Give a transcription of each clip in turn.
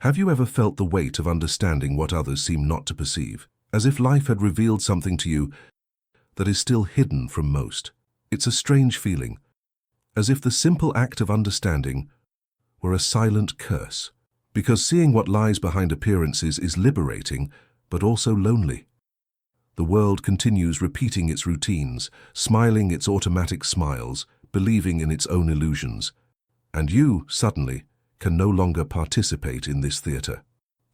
Have you ever felt the weight of understanding what others seem not to perceive, as if life had revealed something to you that is still hidden from most? It's a strange feeling, as if the simple act of understanding were a silent curse, because seeing what lies behind appearances is liberating, but also lonely. The world continues repeating its routines, smiling its automatic smiles, believing in its own illusions. And you, suddenly, can no longer participate in this theater.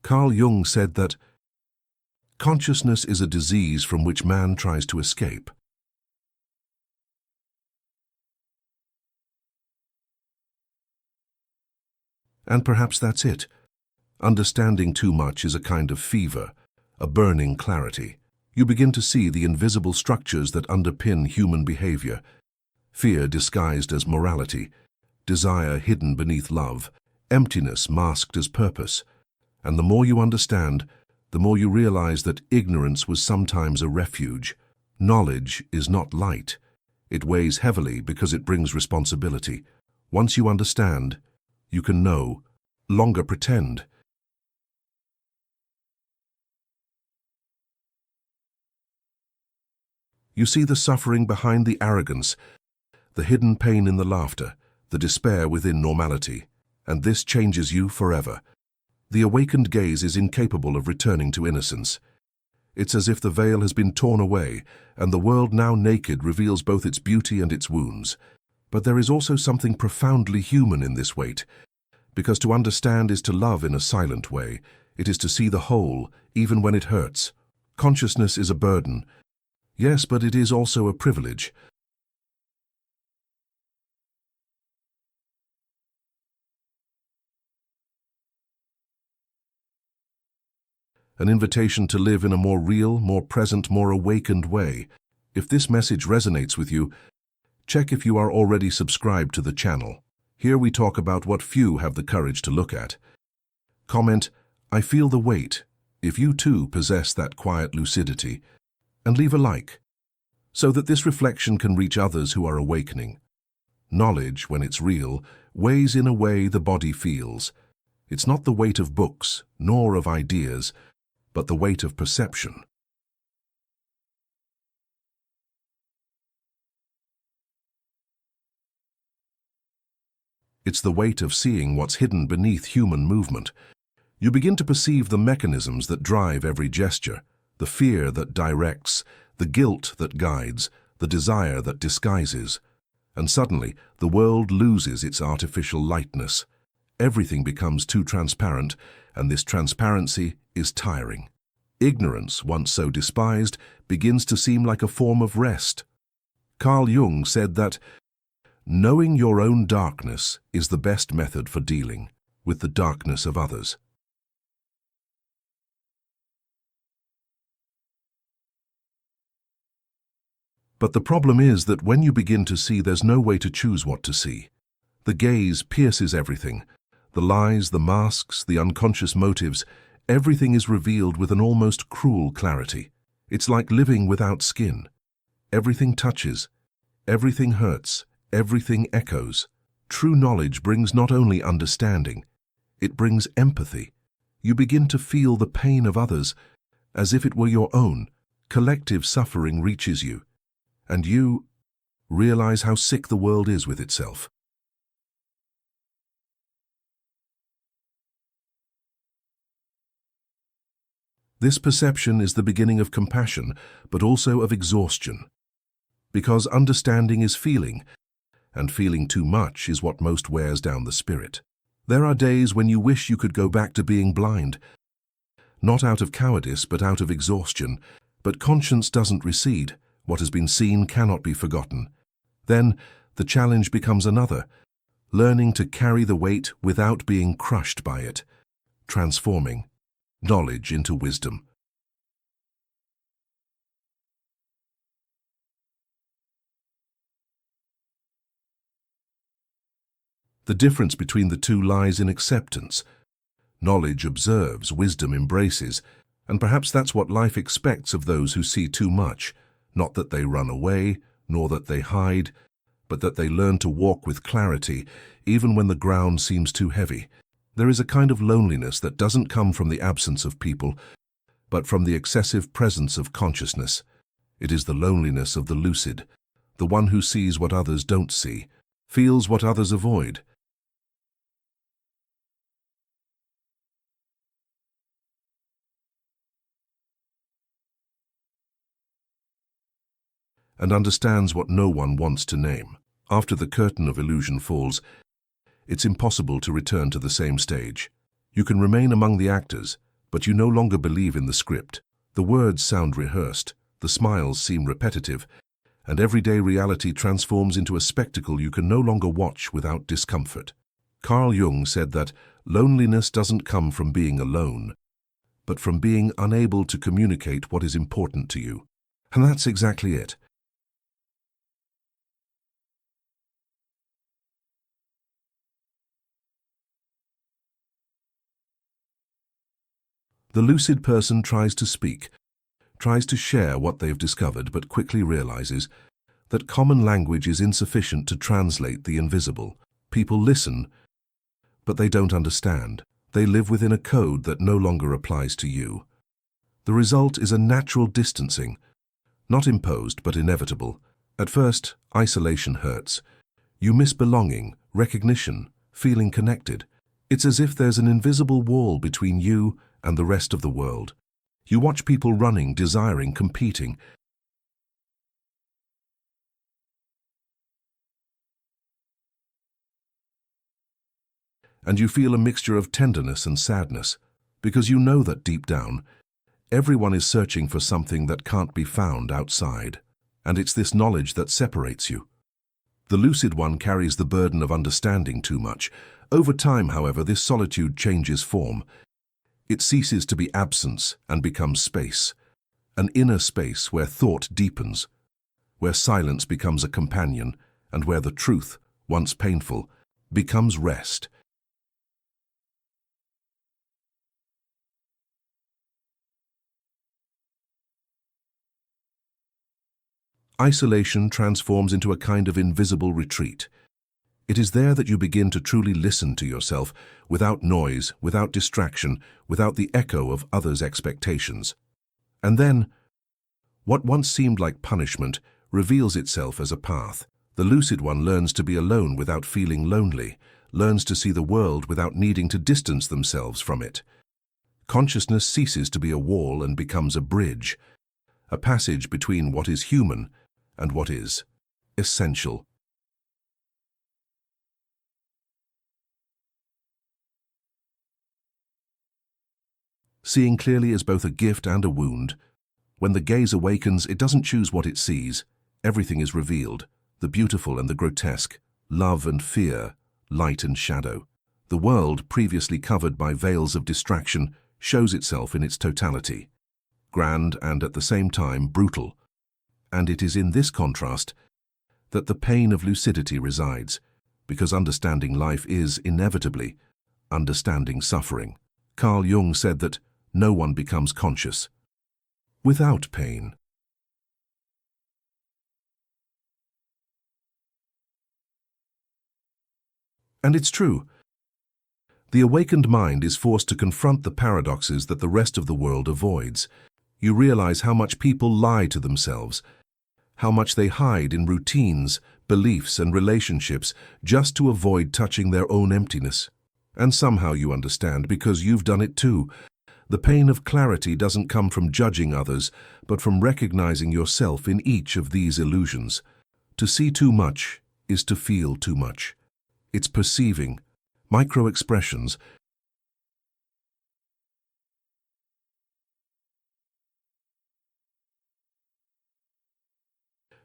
Carl Jung said that consciousness is a disease from which man tries to escape. And perhaps that's it. Understanding too much is a kind of fever, a burning clarity. You begin to see the invisible structures that underpin human behavior: fear disguised as morality, desire hidden beneath love, emptiness masked as purpose. And the more you understand, the more you realize that ignorance was sometimes a refuge. Knowledge is not light. It weighs heavily because it brings responsibility. Once you understand, you can no longer pretend. You see the suffering behind the arrogance, the hidden pain in the laughter, the despair within normality, and this changes you forever. The awakened gaze is incapable of returning to innocence. It's as if the veil has been torn away, and the world now naked reveals both its beauty and its wounds. But there is also something profoundly human in this weight, because to understand is to love in a silent way. It is to see the whole, even when it hurts. Consciousness is a burden, yes, but it is also a privilege. An invitation to live in a more real, more present, more awakened way. If this message resonates with you, check if you are already subscribed to the channel. Here we talk about what few have the courage to look at. Comment, "I feel the weight," if you too possess that quiet lucidity, and leave a like, so that this reflection can reach others who are awakening. Knowledge, when it's real, weighs in a way the body feels. It's not the weight of books, nor of ideas, but the weight of perception. It's the weight of seeing what's hidden beneath human movement. You begin to perceive the mechanisms that drive every gesture, the fear that directs, the guilt that guides, the desire that disguises. And suddenly, the world loses its artificial lightness. Everything becomes too transparent, and this transparency is tiring. Ignorance, once so despised, begins to seem like a form of rest. Carl Jung said that knowing your own darkness is the best method for dealing with the darkness of others. But the problem is that when you begin to see, there's no way to choose what to see. The gaze pierces everything. The lies, the masks, the unconscious motives, everything is revealed with an almost cruel clarity. It's like living without skin. Everything touches, everything hurts, everything echoes. True knowledge brings not only understanding, it brings empathy. You begin to feel the pain of others as if it were your own. Collective suffering reaches you, and you realize how sick the world is with itself. This perception is the beginning of compassion, but also of exhaustion. Because understanding is feeling, and feeling too much is what most wears down the spirit. There are days when you wish you could go back to being blind, not out of cowardice, but out of exhaustion. But conscience doesn't recede. What has been seen cannot be forgotten. Then the challenge becomes another, learning to carry the weight without being crushed by it, transforming knowledge into wisdom. The difference between the two lies in acceptance. Knowledge observes, wisdom embraces, and perhaps that's what life expects of those who see too much. Not that they run away, nor that they hide, but that they learn to walk with clarity, even when the ground seems too heavy. There is a kind of loneliness that doesn't come from the absence of people, but from the excessive presence of consciousness. It is the loneliness of the lucid, the one who sees what others don't see, feels what others avoid, and understands what no one wants to name. After the curtain of illusion falls, it's impossible to return to the same stage. You can remain among the actors, but you no longer believe in the script. The words sound rehearsed, the smiles seem repetitive, and everyday reality transforms into a spectacle you can no longer watch without discomfort. Carl Jung said that loneliness doesn't come from being alone, but from being unable to communicate what is important to you. And that's exactly it. The lucid person tries to speak, tries to share what they've discovered, but quickly realizes that common language is insufficient to translate the invisible. People listen, but they don't understand. They live within a code that no longer applies to you. The result is a natural distancing, not imposed but inevitable. At first, isolation hurts. You miss belonging, recognition, feeling connected. It's as if there's an invisible wall between you and the rest of the world. You watch people running, desiring, competing, and you feel a mixture of tenderness and sadness, because you know that deep down, everyone is searching for something that can't be found outside, and it's this knowledge that separates you. The lucid one carries the burden of understanding too much. Over time, however, this solitude changes form. It ceases to be absence and becomes space, an inner space where thought deepens, where silence becomes a companion, and where the truth, once painful, becomes rest. Isolation transforms into a kind of invisible retreat. It is there that you begin to truly listen to yourself, without noise, without distraction, without the echo of others' expectations. And then, what once seemed like punishment reveals itself as a path. The lucid one learns to be alone without feeling lonely, learns to see the world without needing to distance themselves from it. Consciousness ceases to be a wall and becomes a bridge, a passage between what is human and what is essential. Seeing clearly is both a gift and a wound. When the gaze awakens, it doesn't choose what it sees. Everything is revealed, the beautiful and the grotesque, love and fear, light and shadow. The world, previously covered by veils of distraction, shows itself in its totality, grand and at the same time brutal. And it is in this contrast that the pain of lucidity resides, because understanding life is, inevitably, understanding suffering. Carl Jung said that no one becomes conscious without pain. And it's true. The awakened mind is forced to confront the paradoxes that the rest of the world avoids. You realize how much people lie to themselves, how much they hide in routines, beliefs, and relationships just to avoid touching their own emptiness. And somehow you understand, because you've done it too. The pain of clarity doesn't come from judging others, but from recognizing yourself in each of these illusions. To see too much is to feel too much. It's perceiving, micro-expressions,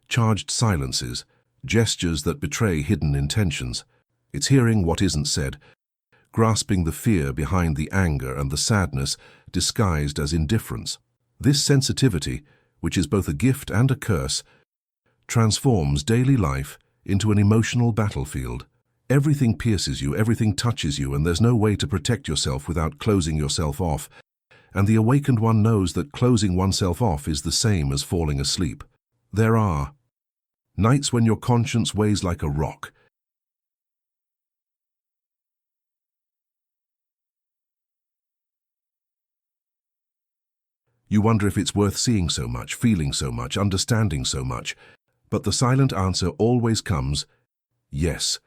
charged silences, gestures that betray hidden intentions. It's hearing what isn't said, grasping the fear behind the anger and the sadness disguised as indifference. This sensitivity, which is both a gift and a curse, transforms daily life into an emotional battlefield. Everything pierces you, everything touches you, and there's no way to protect yourself without closing yourself off. And the awakened one knows that closing oneself off is the same as falling asleep. There are nights when your conscience weighs like a rock, You wonder if it's worth seeing so much, feeling so much, understanding so much. But the silent answer always comes, yes,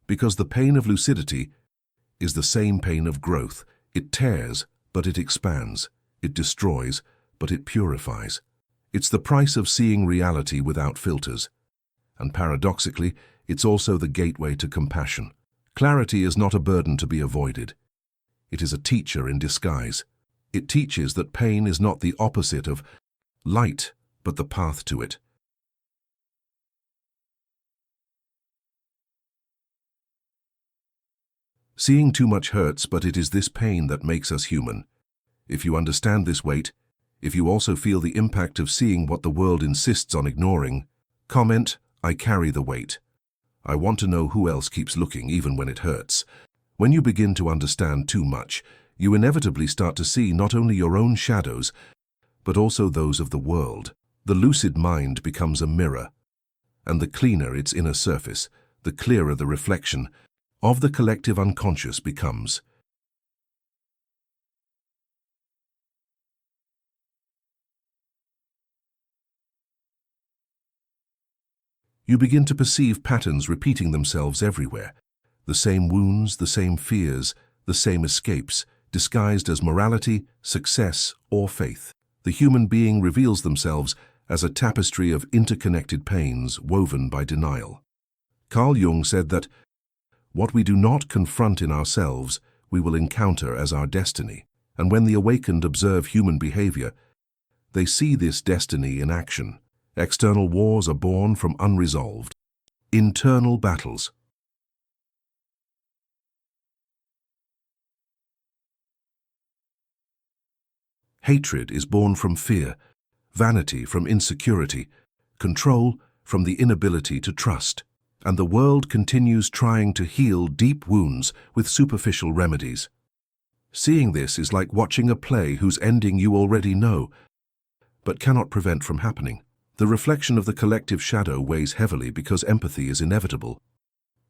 because the pain of lucidity is the same pain of growth. It tears, but it expands. It destroys, but it purifies. It's the price of seeing reality without filters. And paradoxically, it's also the gateway to compassion. Clarity is not a burden to be avoided. It is a teacher in disguise. It teaches that pain is not the opposite of light, but the path to it. Seeing too much hurts, but it is this pain that makes us human. If you understand this weight, if you also feel the impact of seeing what the world insists on ignoring, comment, I carry the weight. I want to know who else keeps looking even when it hurts. When you begin to understand too much, you inevitably start to see not only your own shadows, but also those of the world. The lucid mind becomes a mirror, and the cleaner its inner surface, the clearer the reflection of the collective unconscious becomes. You begin to perceive patterns repeating themselves everywhere. The same wounds, the same fears, the same escapes, disguised as morality, success, or faith. The human being reveals themselves as a tapestry of interconnected pains woven by denial. Carl Jung said that what we do not confront in ourselves, we will encounter as our destiny. And when the awakened observe human behavior, they see this destiny in action. External wars are born from unresolved internal battles. Hatred is born from fear, vanity from insecurity, control from the inability to trust. And the world continues trying to heal deep wounds with superficial remedies. Seeing this is like watching a play whose ending you already know, but cannot prevent from happening. The reflection of the collective shadow weighs heavily because empathy is inevitable.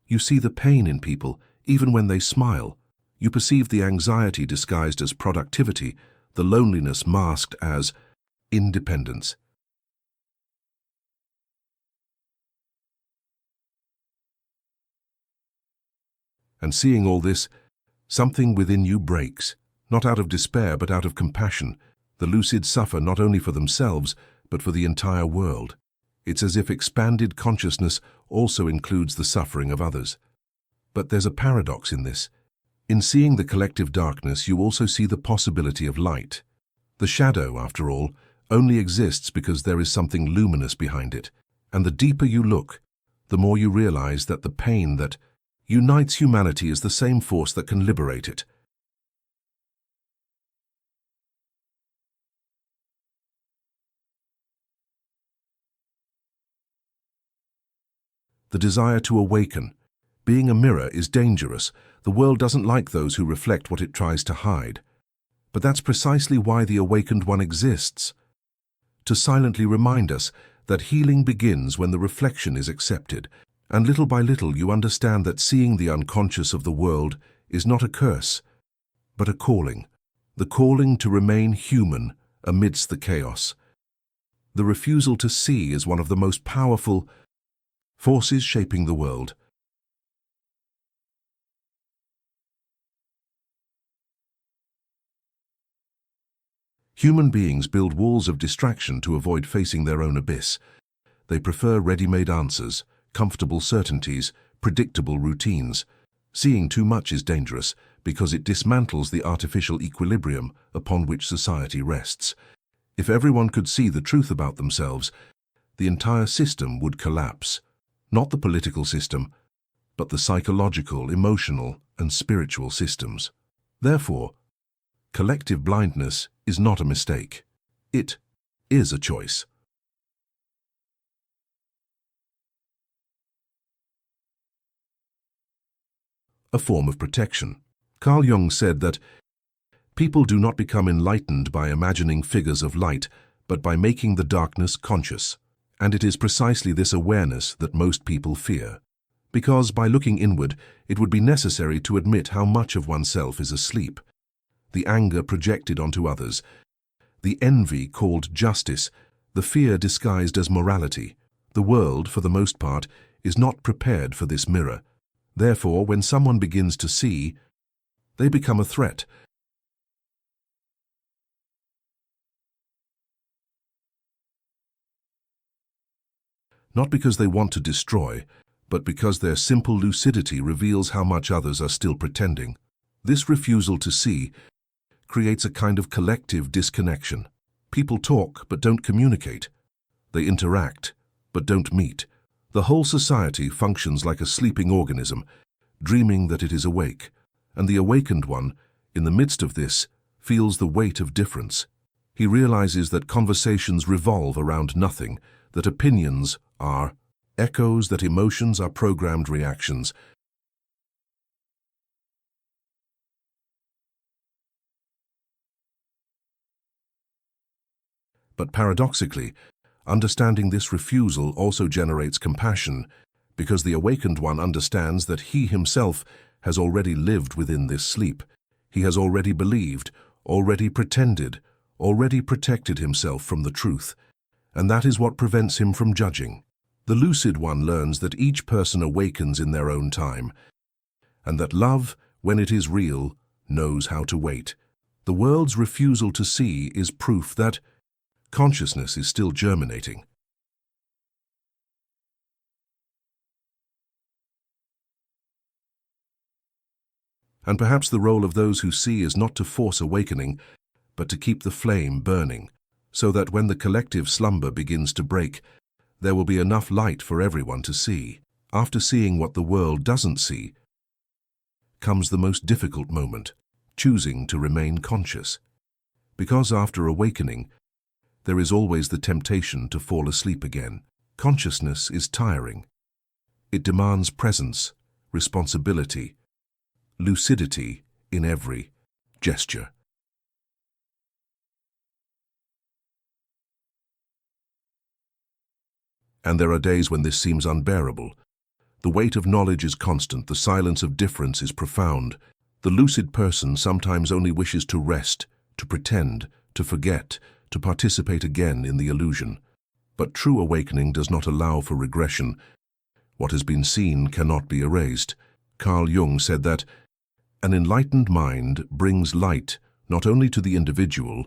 You see the pain in people, even when they smile. You perceive the anxiety disguised as productivity, the loneliness masked as independence. And seeing all this, something within you breaks, not out of despair but out of compassion. The lucid suffer not only for themselves, but for the entire world. It's as if expanded consciousness also includes the suffering of others. But there's a paradox in this. In seeing the collective darkness, you also see the possibility of light. The shadow, after all, only exists because there is something luminous behind it. And the deeper you look, the more you realize that the pain that unites humanity is the same force that can liberate it. The desire to awaken. Being a mirror is dangerous. The world doesn't like those who reflect what it tries to hide. But that's precisely why the awakened one exists. To silently remind us that healing begins when the reflection is accepted. And little by little you understand that seeing the unconscious of the world is not a curse, but a calling. The calling to remain human amidst the chaos. The refusal to see is one of the most powerful forces shaping the world. Human beings build walls of distraction to avoid facing their own abyss. They prefer ready-made answers, comfortable certainties, predictable routines. Seeing too much is dangerous because it dismantles the artificial equilibrium upon which society rests. If everyone could see the truth about themselves, the entire system would collapse. Not the political system, but the psychological, emotional, and spiritual systems. Therefore, collective blindness is not a mistake. It is a choice. A form of protection. Carl Jung said that people do not become enlightened by imagining figures of light, but by making the darkness conscious. And it is precisely this awareness that most people fear. Because by looking inward, it would be necessary to admit how much of oneself is asleep. The anger projected onto others, the envy called justice, the fear disguised as morality. The world, for the most part, is not prepared for this mirror. Therefore, when someone begins to see, they become a threat. Not because they want to destroy, but because their simple lucidity reveals how much others are still pretending. This refusal to see creates a kind of collective disconnection. People talk but don't communicate. They interact but don't meet. The whole society functions like a sleeping organism, dreaming that it is awake. And the awakened one, in the midst of this, feels the weight of difference. He realizes that conversations revolve around nothing, that opinions are echoes, that emotions are programmed reactions. But paradoxically, understanding this refusal also generates compassion, because the awakened one understands that he himself has already lived within this sleep. He has already believed, already pretended, already protected himself from the truth. And that is what prevents him from judging. The lucid one learns that each person awakens in their own time, and that love, when it is real, knows how to wait. The world's refusal to see is proof that consciousness is still germinating. And perhaps the role of those who see is not to force awakening, but to keep the flame burning, so that when the collective slumber begins to break, there will be enough light for everyone to see. After seeing what the world doesn't see, comes the most difficult moment, choosing to remain conscious. Because after awakening, there is always the temptation to fall asleep again. Consciousness is tiring. It demands presence, responsibility, lucidity in every gesture. And there are days when this seems unbearable. The weight of knowledge is constant, the silence of difference is profound. The lucid person sometimes only wishes to rest, to pretend, to forget, to participate again in the illusion. But true awakening does not allow for regression. What has been seen cannot be erased. Carl Jung said that an enlightened mind brings light not only to the individual,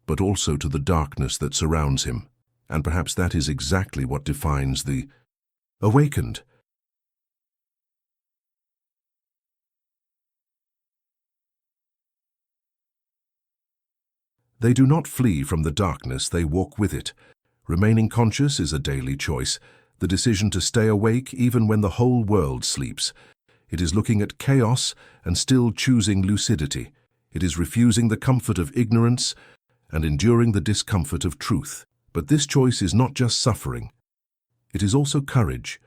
but also to the darkness that surrounds him. And perhaps that is exactly what defines the awakened. They do not flee from the darkness, they walk with it. Remaining conscious is a daily choice, the decision to stay awake even when the whole world sleeps. It is looking at chaos and still choosing lucidity. It is refusing the comfort of ignorance and enduring the discomfort of truth. But this choice is not just suffering. It is also courage,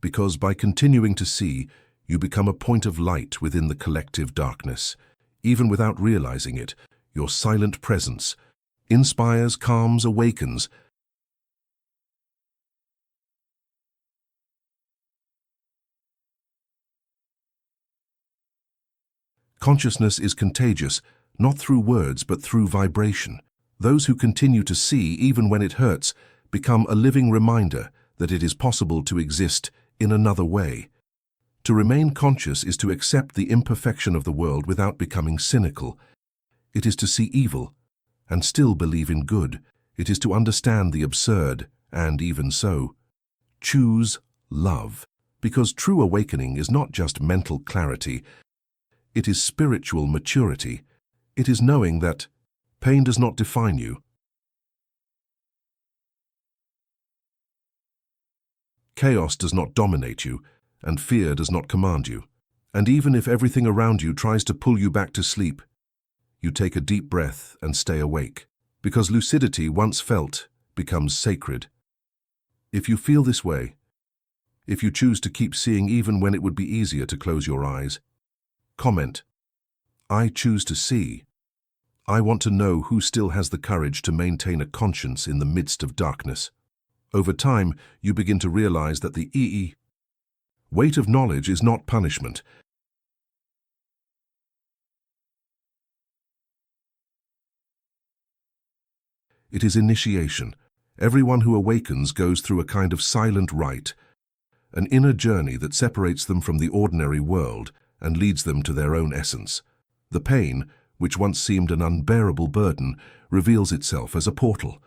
because by continuing to see, you become a point of light within the collective darkness. Even without realizing it, your silent presence inspires, calms, awakens. Consciousness is contagious, not through words but through vibration. Those who continue to see, even when it hurts, become a living reminder that it is possible to exist in another way. To remain conscious is to accept the imperfection of the world without becoming cynical. It is to see evil and still believe in good. It is to understand the absurd and, even so, choose love. Because true awakening is not just mental clarity, it is spiritual maturity. It is knowing that pain does not define you. Chaos does not dominate you, and fear does not command you. And even if everything around you tries to pull you back to sleep, you take a deep breath and stay awake. Because lucidity, once felt, becomes sacred. If you feel this way, if you choose to keep seeing even when it would be easier to close your eyes, comment, "I choose to see." I want to know who still has the courage to maintain a conscience in the midst of darkness. Over time, you begin to realize that the weight of knowledge is not punishment. It is initiation. Everyone who awakens goes through a kind of silent rite, an inner journey that separates them from the ordinary world and leads them to their own essence. The pain, which once seemed an unbearable burden, reveals itself as a portal.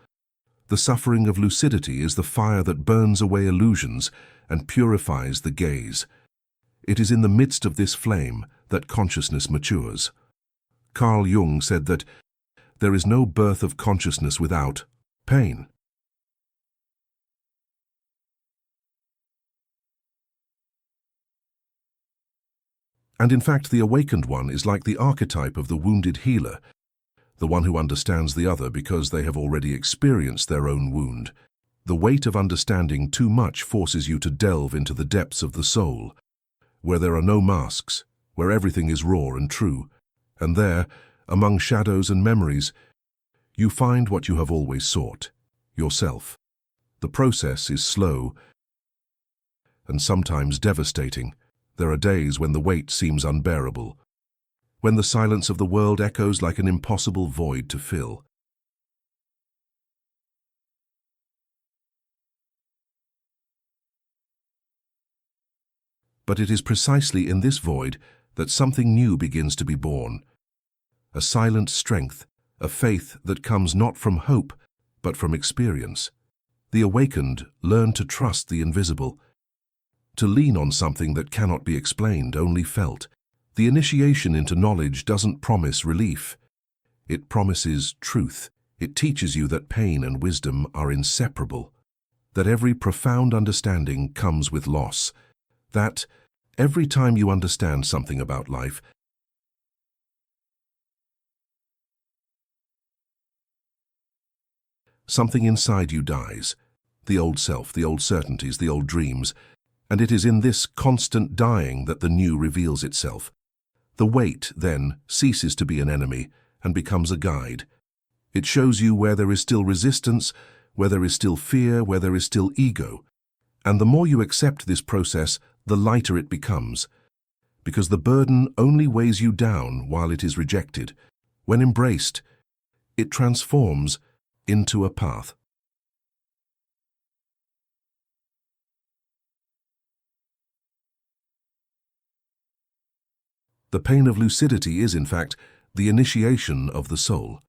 The suffering of lucidity is the fire that burns away illusions and purifies the gaze. It is in the midst of this flame that consciousness matures. Carl Jung said that there is no birth of consciousness without pain. And in fact, the awakened one is like the archetype of the wounded healer, the one who understands the other because they have already experienced their own wound. The weight of understanding too much forces you to delve into the depths of the soul, where there are no masks, where everything is raw and true, and there, among shadows and memories, you find what you have always sought, yourself. The process is slow and sometimes devastating. There are days when the weight seems unbearable, when the silence of the world echoes like an impossible void to fill. But it is precisely in this void that something new begins to be born. A silent strength, a faith that comes not from hope, but from experience. The awakened learn to trust the invisible, to lean on something that cannot be explained, only felt. The initiation into knowledge doesn't promise relief. It promises truth. It teaches you that pain and wisdom are inseparable, that every profound understanding comes with loss, that every time you understand something about life, something inside you dies. The old self, the old certainties, the old dreams. And it is in this constant dying that the new reveals itself. The weight, then, ceases to be an enemy and becomes a guide. It shows you where there is still resistance, where there is still fear, where there is still ego. And the more you accept this process, the lighter it becomes, because the burden only weighs you down while it is rejected. When embraced, it transforms into a path. The pain of lucidity is, in fact, the initiation of the soul,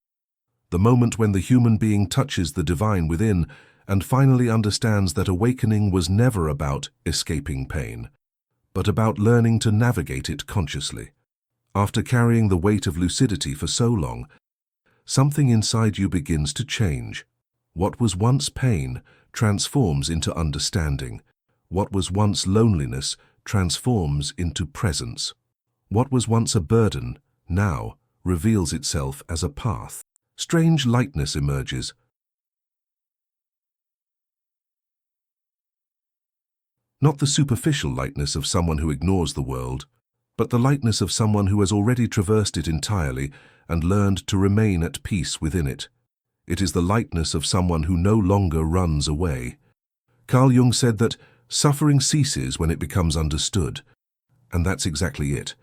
the moment when the human being touches the divine within and finally understands that awakening was never about escaping pain, but about learning to navigate it consciously. After carrying the weight of lucidity for so long, something inside you begins to change. What was once pain transforms into understanding. What was once loneliness transforms into presence. What was once a burden now reveals itself as a path. Strange lightness emerges. Not the superficial lightness of someone who ignores the world, but the lightness of someone who has already traversed it entirely and learned to remain at peace within it. It is the lightness of someone who no longer runs away. Carl Jung said that suffering ceases when it becomes understood, and that's exactly it.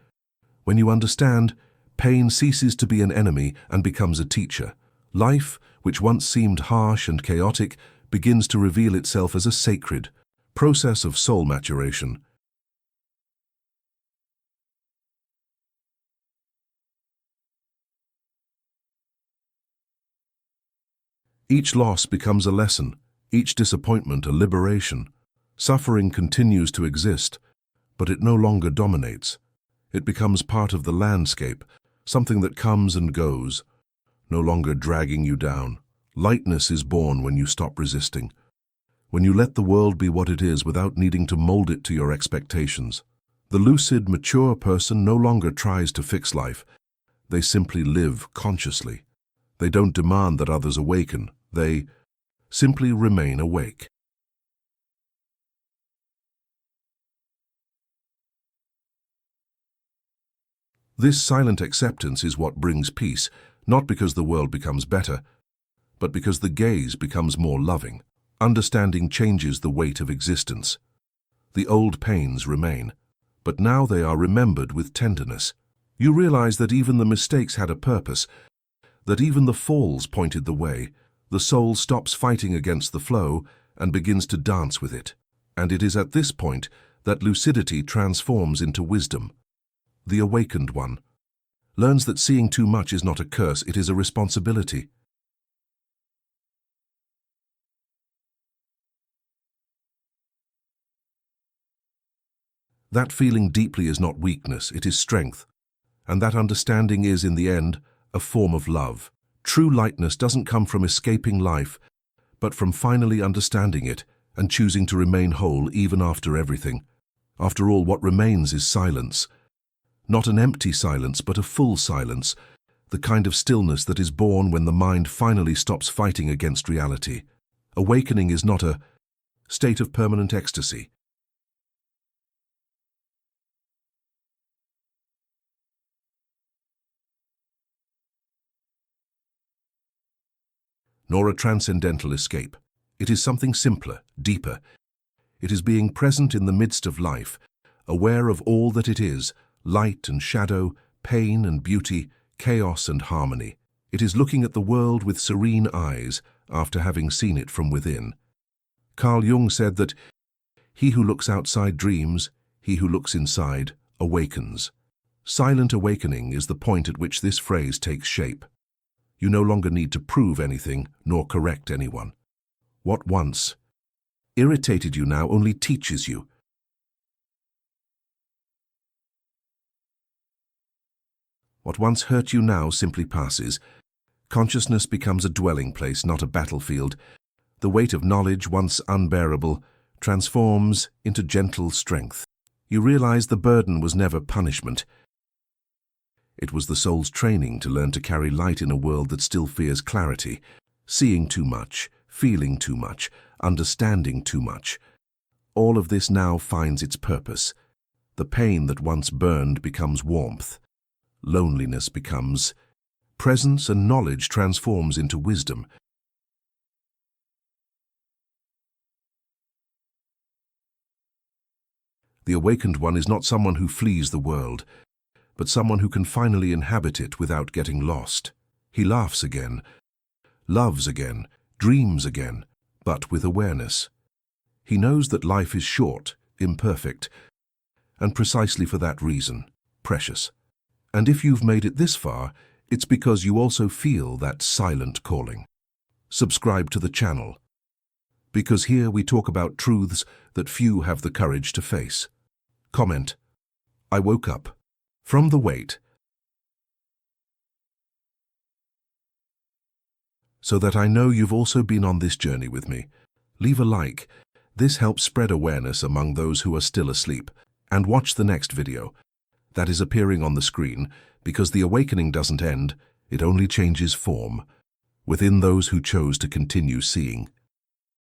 When you understand, pain ceases to be an enemy and becomes a teacher. Life, which once seemed harsh and chaotic, begins to reveal itself as a sacred process of soul maturation. Each loss becomes a lesson, each disappointment a liberation. Suffering continues to exist, but it no longer dominates. It becomes part of the landscape, something that comes and goes, no longer dragging you down. Lightness is born when you stop resisting, when you let the world be what it is without needing to mold it to your expectations. The lucid, mature person no longer tries to fix life. They simply live consciously. They don't demand that others awaken. They simply remain awake. This silent acceptance is what brings peace, not because the world becomes better, but because the gaze becomes more loving. Understanding changes the weight of existence. The old pains remain, but now they are remembered with tenderness. You realize that even the mistakes had a purpose, that even the falls pointed the way. The soul stops fighting against the flow and begins to dance with it. And it is at this point that lucidity transforms into wisdom. The awakened one learns that seeing too much is not a curse, it is a responsibility. That feeling deeply is not weakness, it is strength. And that understanding is, in the end, a form of love. True lightness doesn't come from escaping life, but from finally understanding it and choosing to remain whole even after everything. After all, what remains is silence. Not an empty silence, but a full silence, the kind of stillness that is born when the mind finally stops fighting against reality. Awakening is not a state of permanent ecstasy. Nor a transcendental escape. It is something simpler, deeper. It is being present in the midst of life, aware of all that it is, light and shadow, pain and beauty, chaos and harmony. It is looking at the world with serene eyes after having seen it from within. Carl Jung said that he who looks outside dreams, he who looks inside awakens. Silent awakening is the point at which this phrase takes shape. You no longer need to prove anything nor correct anyone. What once irritated you now only teaches you. What once hurt you now simply passes. Consciousness becomes a dwelling place, not a battlefield. The weight of knowledge, once unbearable, transforms into gentle strength. You realize the burden was never punishment. It was the soul's training to learn to carry light in a world that still fears clarity, seeing too much, feeling too much, understanding too much. All of this now finds its purpose. The pain that once burned becomes warmth. Loneliness becomes presence, and knowledge transforms into wisdom. The awakened one is not someone who flees the world, but someone who can finally inhabit it without getting lost. He laughs again, loves again, dreams again, but with awareness. He knows that life is short, imperfect, and precisely for that reason, precious. And if you've made it this far, it's because you also feel that silent calling. Subscribe to the channel, because here we talk about truths that few have the courage to face. Comment: I woke up from the weight, so that I know you've also been on this journey with me. Leave a like. This helps spread awareness among those who are still asleep. And watch the next video that is appearing on the screen, because the awakening doesn't end, it only changes form within those who chose to continue seeing.